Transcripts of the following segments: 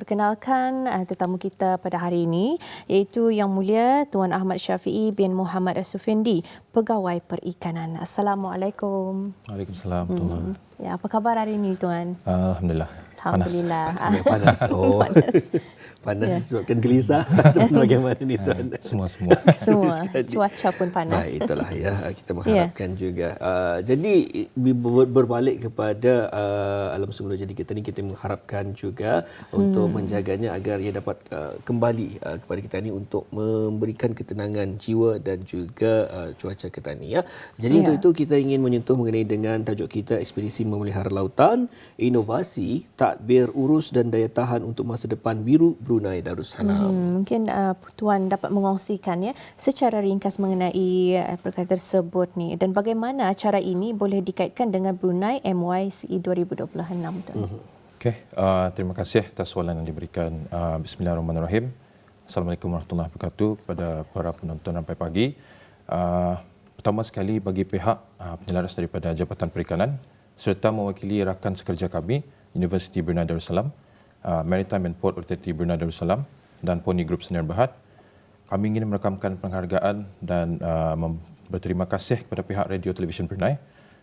perkenalkan tetamu kita pada hari ini, iaitu Yang Mulia Tuan Ahmad Syafiee bin Muhammad As-Sufiandi, Pegawai Perikanan. Assalamualaikum. Waalaikumsalam. Ya, apa khabar hari ini, Tuan? Alhamdulillah. Alhamdulillah. Panas. Oh. Panas. Panas Ya. disebabkan gelisah atau bagaimana ni Tuan? Semua. Semua. Cuaca pun panas. Baik, itulah ya, kita mengharapkan juga. Jadi berbalik kepada alam semula, jadi kita mengharapkan juga untuk menjaganya agar ia dapat kembali kepada kita ni untuk memberikan ketenangan jiwa dan juga cuaca kita ni ya. Jadi untuk itu kita ingin menyentuh mengenai dengan tajuk kita, ekspedisi memelihara lautan, inovasi, tadbir urus dan daya tahan untuk masa depan biru Brunei Darussalam. Mungkin Tuan dapat mengongsikan ya secara ringkas mengenai perkara tersebut ni dan bagaimana acara ini boleh dikaitkan dengan Brunei MYCE 2026, Tuan. Okey, terima kasih atas soalan yang diberikan. Bismillahirrahmanirrahim. Assalamualaikum warahmatullahi wabarakatuh kepada para penonton sampai pagi. Pertama sekali bagi pihak penyelaras daripada Jabatan Perikanan serta mewakili rakan sekerja kami Universiti Brunei Darussalam, Maritime and Port Authority Brunei Darussalam dan Pony Group Sdn Bhd, kami ingin merakamkan penghargaan dan berterima kasih kepada pihak Radio Television Brunei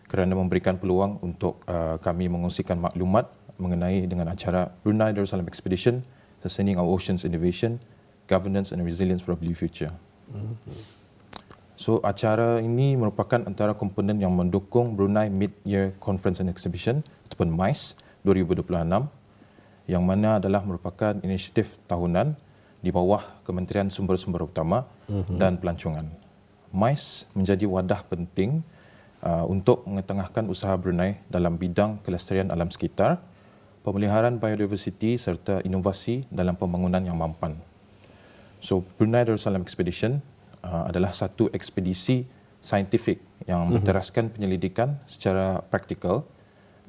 kerana memberikan peluang untuk kami mengongsikan maklumat mengenai dengan acara Brunei Darussalam Expedition, Sustaining Our Oceans Innovation, Governance and Resilience for a Blue Future. So, acara ini merupakan antara komponen yang mendukung Brunei Mid-Year Conference and Exhibition ataupun MICE 2026, yang mana adalah merupakan inisiatif tahunan di bawah Kementerian Sumber-Sumber Utama dan Pelancongan. MICE menjadi wadah penting untuk mengetengahkan usaha Brunei dalam bidang kelestarian alam sekitar, pemeliharaan biodiversiti serta inovasi dalam pembangunan yang mampan. So, Brunei Darussalam Expedition adalah satu ekspedisi saintifik yang menteraskan penyelidikan secara praktikal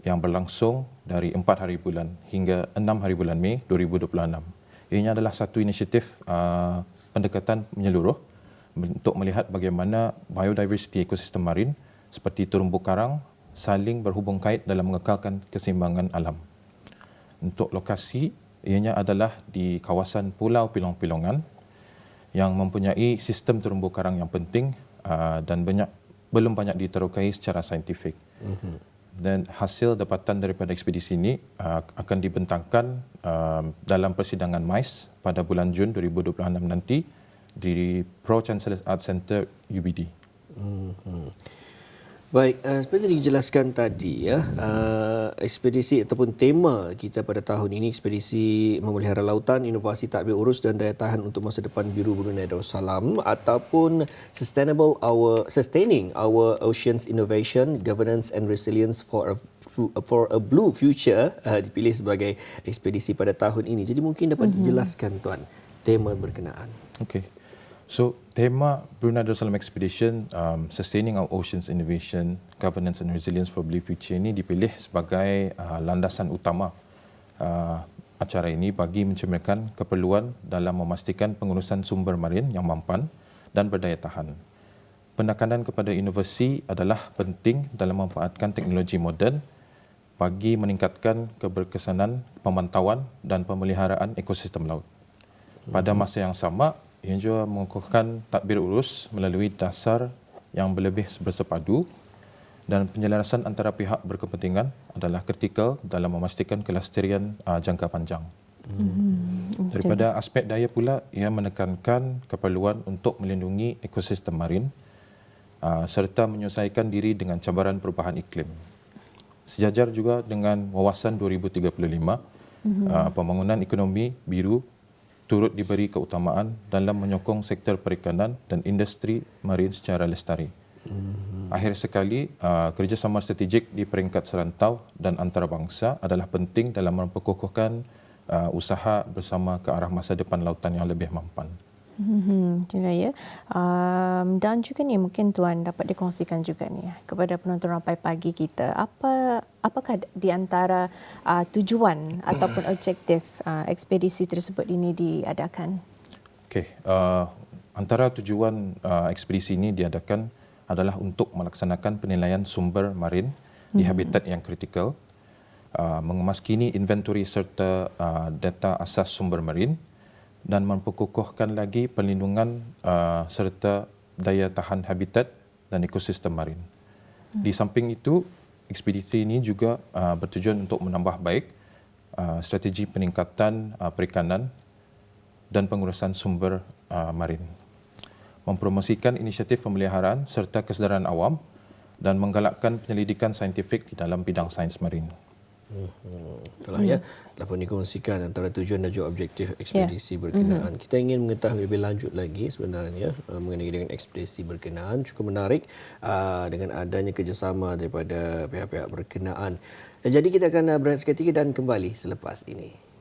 yang berlangsung dari 4 hari bulan hingga 6 hari bulan Mei 2026. Ianya adalah satu inisiatif pendekatan menyeluruh untuk melihat bagaimana biodiversiti ekosistem marin seperti terumbu karang saling berhubung kait dalam mengekalkan keseimbangan alam. Untuk lokasi, ianya adalah di kawasan Pulau Pilong-Pilongan yang mempunyai sistem terumbu karang yang penting dan belum banyak diterokai secara saintifik. Dan hasil dapatan daripada ekspedisi ini akan dibentangkan dalam persidangan MICE pada bulan Jun 2026 nanti di Pro Chancellor's Art Centre UBD. Baik, seperti dijelaskan tadi ya, ekspedisi ataupun tema kita pada tahun ini, ekspedisi memelihara lautan, inovasi tadbir urus dan daya tahan untuk masa depan biru Brunei Darussalam ataupun sustaining our oceans innovation, governance and resilience for a blue future, dipilih sebagai ekspedisi pada tahun ini. Jadi mungkin dapat dijelaskan Tuan tema berkenaan. Okey. So, tema Brunei Darussalam Expedition, Sustaining Our Oceans Innovation, Governance and Resilience for a Blue Future ini dipilih sebagai landasan utama acara ini bagi mencerminkan keperluan dalam memastikan pengurusan sumber marin yang mampan dan berdaya tahan. Penekanan kepada inovasi adalah penting dalam memanfaatkan teknologi moden bagi meningkatkan keberkesanan pemantauan dan pemeliharaan ekosistem laut. Pada masa yang sama, ia juga mengukuhkan tadbir urus melalui dasar yang lebih bersepadu dan penyelarasan antara pihak berkepentingan adalah kritikal dalam memastikan kelestarian jangka panjang. Daripada aspek daya pula, ia menekankan keperluan untuk melindungi ekosistem marin serta menyelesaikan diri dengan cabaran perubahan iklim. Sejajar juga dengan wawasan 2035, pembangunan ekonomi biru turut diberi keutamaan dalam menyokong sektor perikanan dan industri marin secara lestari. Akhir sekali, kerjasama strategik di peringkat serantau dan antarabangsa adalah penting dalam memperkukuhkan usaha bersama ke arah masa depan lautan yang lebih mampan. Itulah ya. Dan juga ni mungkin Tuan dapat dikongsikan juga ni kepada penonton rampai pagi kita. Apakah di antara tujuan ataupun objektif ekspedisi tersebut ini diadakan? Okey, antara tujuan ekspedisi ini diadakan adalah untuk melaksanakan penilaian sumber marin di habitat yang kritikal, mengemaskini inventory serta data asas sumber marin dan memperkukuhkan lagi perlindungan serta daya tahan habitat dan ekosistem marin. Di samping itu, ekspedisi ini juga bertujuan untuk menambah baik strategi peningkatan perikanan dan pengurusan sumber marin, mempromosikan inisiatif pemeliharaan serta kesedaran awam dan menggalakkan penyelidikan saintifik di dalam bidang sains marin. Itulah ya, dapat dikongsikan antara tujuan dan juga objektif ekspedisi berkenaan. Kita ingin mengetahui lebih lanjut lagi sebenarnya mengenai dengan ekspedisi berkenaan. Cukup menarik dengan adanya kerjasama daripada pihak-pihak berkenaan. Jadi kita akan berehat seketika dan kembali selepas ini.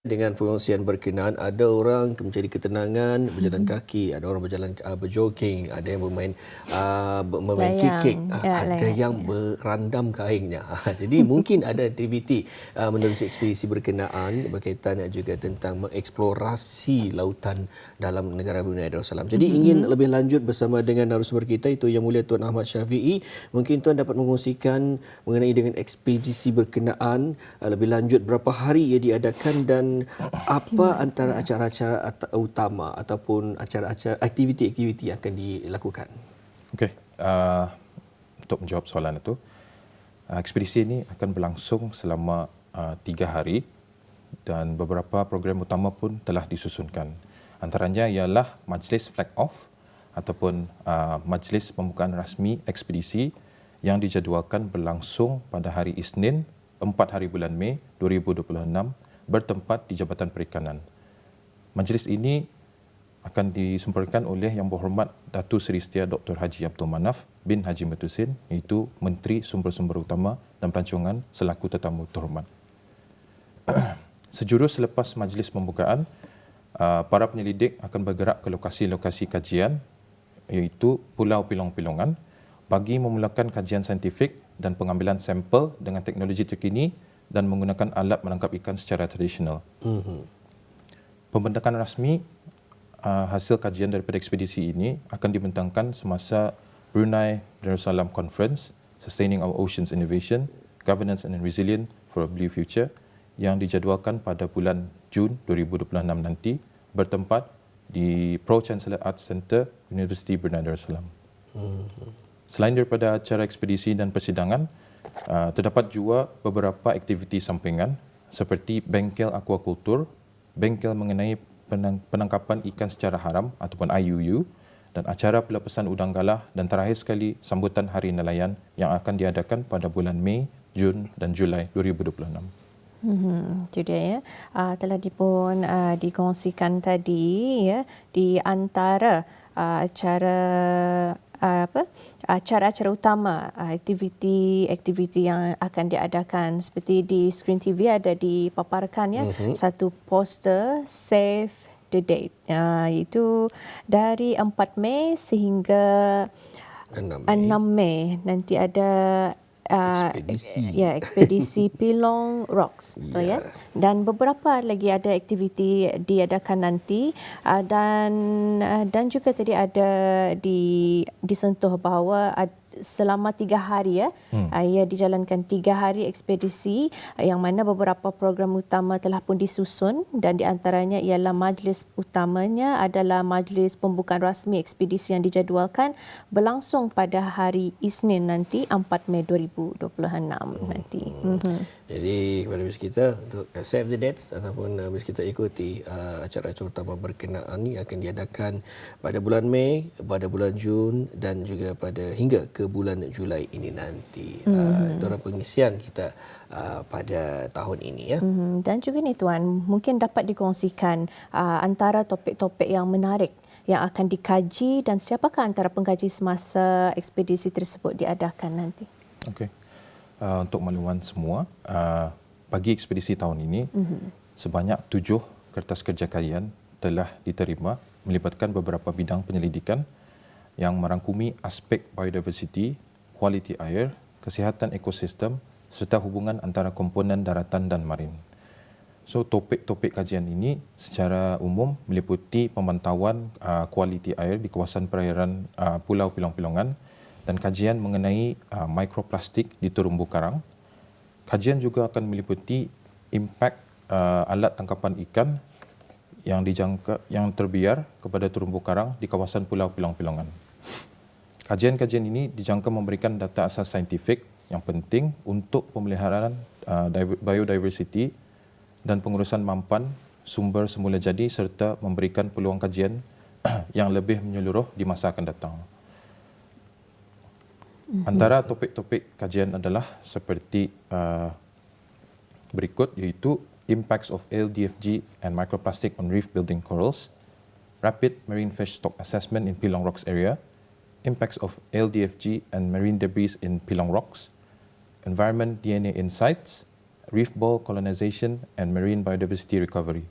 Dengan pengungsian berkenaan, ada orang mencari ketenangan berjalan kaki, ada orang berjalan berjogging, ada yang bermain kikik, ada yang berandam kainnya. Jadi mungkin ada aktiviti menerusi ekspedisi berkenaan berkaitan juga tentang mengeksplorasi lautan dalam negara Brunei Darussalam. Jadi ingin lebih lanjut bersama dengan narasumber kita, itu Yang Mulia Tuan Ahmad Syafiee. Mungkin Tuan dapat mengkongsikan mengenai dengan ekspedisi berkenaan lebih lanjut, berapa hari ia diadakan dan apa antara acara-acara utama ataupun acara-acara aktiviti-aktiviti yang akan dilakukan. Okey, untuk menjawab soalan itu, ekspedisi ini akan berlangsung selama 3 hari dan beberapa program utama pun telah disusunkan. Antaranya ialah majlis flag off ataupun majlis pembukaan rasmi ekspedisi yang dijadualkan berlangsung pada hari Isnin 4 hari bulan Mei 2026 bertempat di Jabatan Perikanan. Majlis ini akan disempurnakan oleh Yang Berhormat Datuk Seri Setia Dr. Haji Abdul Manaf bin Haji Matusin, iaitu Menteri Sumber-Sumber Utama dan Pelancongan selaku tetamu terhormat. Sejurus selepas majlis pembukaan, para penyelidik akan bergerak ke lokasi-lokasi kajian, iaitu Pulau Pilong-Pilongan, bagi memulakan kajian saintifik dan pengambilan sampel dengan teknologi terkini dan menggunakan alat menangkap ikan secara tradisional. Pembentangan rasmi hasil kajian daripada ekspedisi ini akan dibentangkan semasa Brunei Darussalam Conference Sustaining Our Oceans Innovation, Governance and Resilience for a Blue Future yang dijadualkan pada bulan Jun 2026 nanti bertempat di Pro Chancellor Arts Centre, Universiti Brunei Darussalam. Selain daripada acara ekspedisi dan persidangan, terdapat juga beberapa aktiviti sampingan seperti bengkel aquakultur, bengkel mengenai penangkapan ikan secara haram ataupun IUU, dan acara pelepasan udang galah, dan terakhir sekali sambutan Hari Nelayan yang akan diadakan pada bulan Mei, Jun dan Julai 2026. Itu dia ya. Telah dikongsikan tadi ya, di antara acara-acara utama, aktiviti yang akan diadakan, seperti di skrin TV ada dipaparkan ya, satu poster Save the Date, itu dari 4 Mei sehingga 6 Mei nanti ada ekspedisi Pilong Rocks, betul ya. Dan beberapa lagi ada aktiviti diadakan nanti, dan juga tadi ada disentuh bahawa selama 3 hari ia dijalankan 3 hari ekspedisi yang mana beberapa program utama telah pun disusun dan di antaranya ialah majlis utamanya adalah majlis pembukaan rasmi ekspedisi yang dijadualkan berlangsung pada hari Isnin nanti 4 Mei 2026 nanti. Jadi kepada bis kita untuk save the dates ataupun bis kita ikuti acara-acara utama berkenaan ini akan diadakan pada bulan Mei, pada bulan Jun dan juga pada hingga ke bulan Julai ini nanti. Itu adalah pengisian kita pada tahun ini ya. Dan juga ni Tuan, mungkin dapat dikongsikan antara topik-topik yang menarik yang akan dikaji dan siapakah antara pengkaji semasa ekspedisi tersebut diadakan nanti? Okey. Untuk makluman semua, bagi ekspedisi tahun ini, sebanyak 7 kertas kerja kajian telah diterima melibatkan beberapa bidang penyelidikan yang merangkumi aspek biodiversity, kualiti air, kesihatan ekosistem serta hubungan antara komponen daratan dan marin. So, topik-topik kajian ini secara umum meliputi pemantauan kualiti air di kawasan perairan Pulau Pilong-Pilongan dan kajian mengenai mikroplastik di terumbu karang. Kajian juga akan meliputi impak alat tangkapan ikan yang terbiar kepada terumbu karang di kawasan Pulau Pilong-Pilongan. Kajian-kajian ini dijangka memberikan data asas saintifik yang penting untuk pemeliharaan biodiversity dan pengurusan mampan sumber semula jadi serta memberikan peluang kajian yang lebih menyeluruh di masa akan datang. Antara topik-topik kajian adalah seperti berikut, iaitu impacts of LDFG and microplastic on reef building corals, rapid marine fish stock assessment in Pilong Rocks area, impacts of LDFG and marine debris in Pilong Rocks, environment DNA insights, reef ball colonization and marine biodiversity recovery.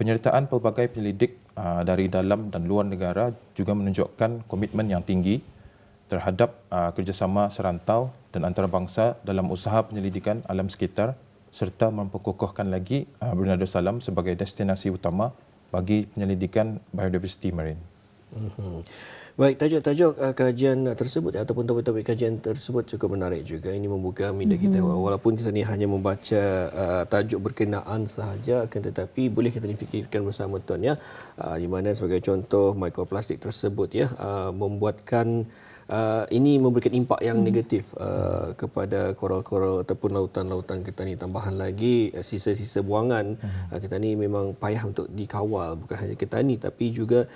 Penyertaan pelbagai penyelidik dari dalam dan luar negara juga menunjukkan komitmen yang tinggi terhadap kerjasama serantau dan antarabangsa dalam usaha penyelidikan alam sekitar serta memperkokohkan lagi Brunei Darussalam sebagai destinasi utama bagi penyelidikan biodiversity marine. Baik, tajuk-tajuk kajian tersebut ataupun topik-topik kajian tersebut cukup menarik juga. Ini membuka minda kita walaupun kita ni hanya membaca tajuk berkenaan sahaja, akan tetapi boleh kita fikirkan bersama Tuan ya. Di mana sebagai contoh mikroplastik tersebut ya membuatkan ini memberikan impak yang negatif kepada koral-koral ataupun lautan-lautan kita ni. Tambahan lagi sisa-sisa buangan kita ni memang payah untuk dikawal, bukan hanya kita ni tapi juga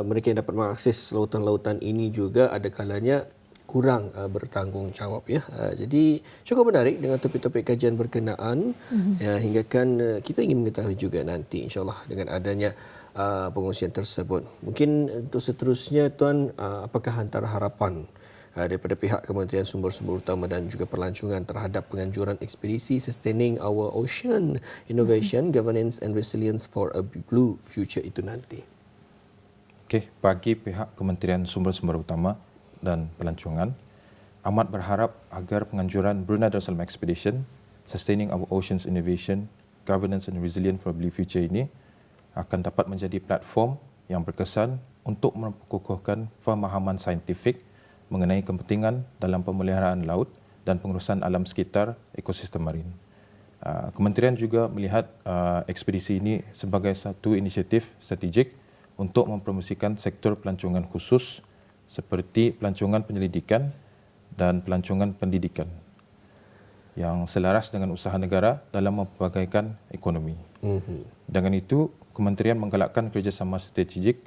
mereka yang dapat mengakses lautan-lautan ini juga ada kalanya kurang bertanggungjawab ya. Jadi cukup menarik dengan topik-topik kajian berkenaan hinggakan kita ingin mengetahui juga nanti insya-Allah dengan adanya pengungsian tersebut. Mungkin untuk seterusnya Tuan, apakah antara harapan daripada pihak Kementerian Sumber-Sumber Utama dan juga Pelancongan terhadap penganjuran ekspedisi Sustaining Our Ocean Innovation, Governance and Resilience for a Blue Future itu nanti? Okey, bagi pihak Kementerian Sumber-Sumber Utama dan Pelancongan amat berharap agar penganjuran Brunei Darussalam Expedition Sustaining Our Oceans Innovation, Governance and Resilience for a Blue Future ini akan dapat menjadi platform yang berkesan untuk memperkokohkan pemahaman saintifik mengenai kepentingan dalam pemeliharaan laut dan pengurusan alam sekitar ekosistem marin. Kementerian juga melihat ekspedisi ini sebagai satu inisiatif strategik untuk mempromosikan sektor pelancongan khusus seperti pelancongan penyelidikan dan pelancongan pendidikan yang selaras dengan usaha negara dalam mempelbagaikan ekonomi. Dengan itu, Kementerian menggalakkan kerjasama strategik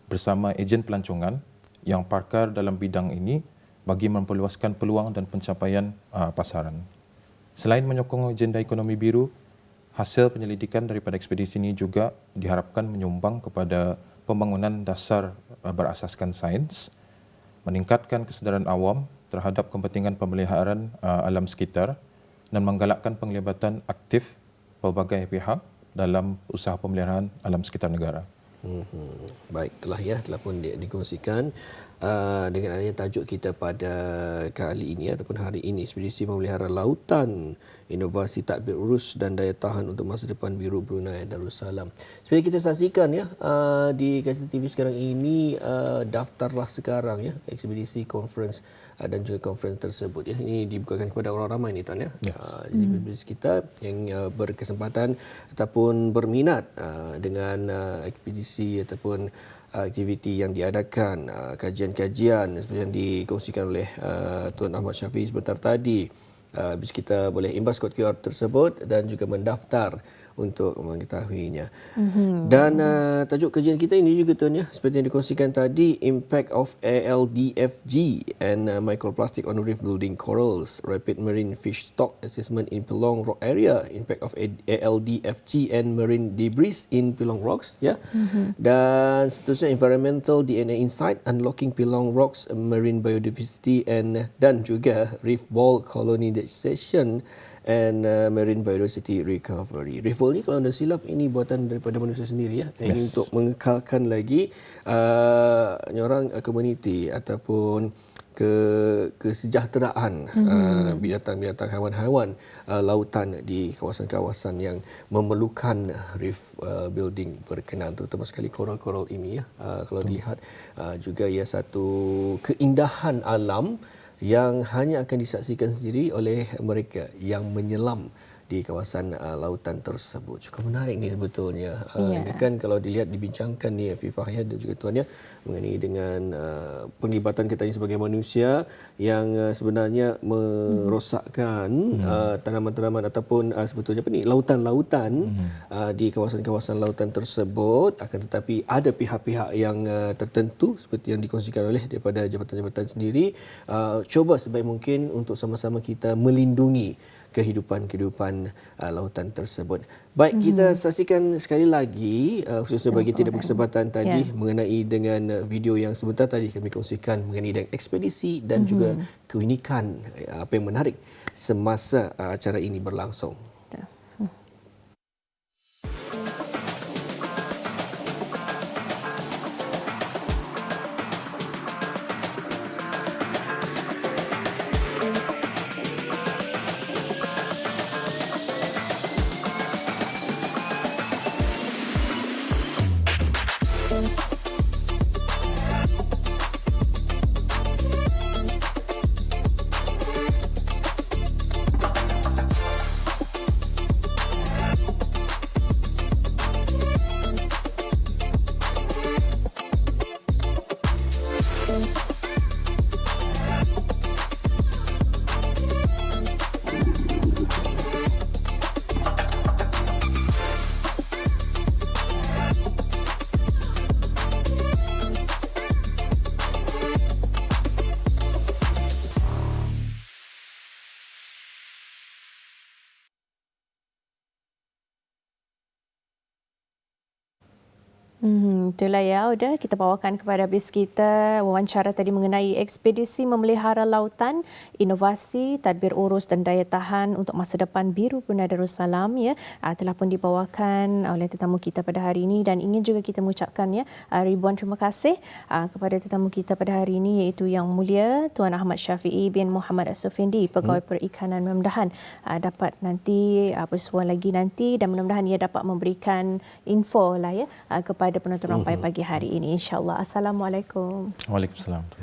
bersama ejen pelancongan yang pakar dalam bidang ini bagi memperluaskan peluang dan pencapaian pasaran. Selain menyokong agenda ekonomi biru, hasil penyelidikan daripada ekspedisi ini juga diharapkan menyumbang kepada pembangunan dasar berasaskan sains, meningkatkan kesedaran awam terhadap kepentingan pemeliharaan alam sekitar dan menggalakkan penglibatan aktif pelbagai pihak dalam usaha pemeliharaan alam sekitar negara. Baik, telah pun dikongsikan dengan adanya tajuk kita pada kali ini ataupun hari ini, ekspedisi memelihara lautan, inovasi tadbir urus dan daya tahan untuk masa depan biru Brunei Darussalam. Seperti kita saksikan ya di Kaca TV sekarang ini, daftarlah sekarang ya ekspedisi conference dan juga conference tersebut ya. Ini dibukakan kepada orang ramai ni Tuan ya. Jadi bisnes kita yang berkesempatan ataupun berminat dengan ekspedisi ataupun aktiviti yang diadakan, kajian-kajian seperti yang dikongsikan oleh Tuan Ahmad Syafiee sebentar tadi. Bis kita boleh imbas kod QR tersebut dan juga mendaftar untuk mengetahuinya. Dan tajuk kajian kita ini juga Tuan ya, seperti yang dikongsikan tadi, Impact of ALDFG and Microplastic on Reef Building Corals, Rapid Marine Fish Stock Assessment in Pelong Rock Area, Impact of ALDFG and Marine Debris in Pelong Rocks ya. Dan seterusnya Environmental DNA Insight, Unlocking Pelong Rocks Marine Biodiversity dan juga Reef Ball Colonization and Marine Biodiversity Recovery. Reef Ball ni kalau anda silap ini buatan daripada manusia sendiri ya. Ini untuk mengekalkan lagi orang komuniti ataupun kesejahteraan binatang-binatang, haiwan-haiwan lautan di kawasan-kawasan yang memerlukan reef building berkenaan, terutama sekali koral-koral ini ya. Kalau dilihat juga ia satu keindahan alam yang hanya akan disaksikan sendiri oleh mereka yang menyelam di kawasan lautan tersebut. Cukup menarik ni sebetulnya. Ini kan kalau dilihat dibincangkan ni Afifah ya dan juga Tuan ya, mengenai dengan penglibatan kita ini sebagai manusia yang sebenarnya merosakkan tanaman-tanaman ataupun sebetulnya apa ni, lautan-lautan di kawasan-kawasan lautan tersebut. Akan tetapi ada pihak-pihak yang tertentu seperti yang dikongsikan oleh daripada jabatan-jabatan sendiri, cuba sebaik mungkin untuk sama-sama kita melindungi kehidupan lautan tersebut. Baik, kita saksikan sekali lagi khususnya bagi tidak berkesempatan tadi mengenai dengan video yang sebentar tadi kami kongsikan mengenai dengan ekspedisi dan juga keunikan apa yang menarik semasa acara ini berlangsung. Itulah ya, udah kita bawakan kepada habis kita wawancara tadi mengenai ekspedisi memelihara lautan, inovasi, tadbir urus dan daya tahan untuk masa depan biru Brunei Darussalam ya. Telah pun dibawakan oleh tetamu kita pada hari ini dan ingin juga kita mengucapkan ya ribuan terima kasih kepada tetamu kita pada hari ini iaitu Yang Mulia Tuan Ahmad Syafiee bin Muhammad As-Sufiandi, Pegawai Perikanan. Mudah-mudahan dapat nanti bersuara lagi nanti dan mudah-mudahan ia dapat memberikan info lah ya kepada penonton rampai pagi hari ini, insya-Allah. Assalamualaikum. Waalaikumsalam.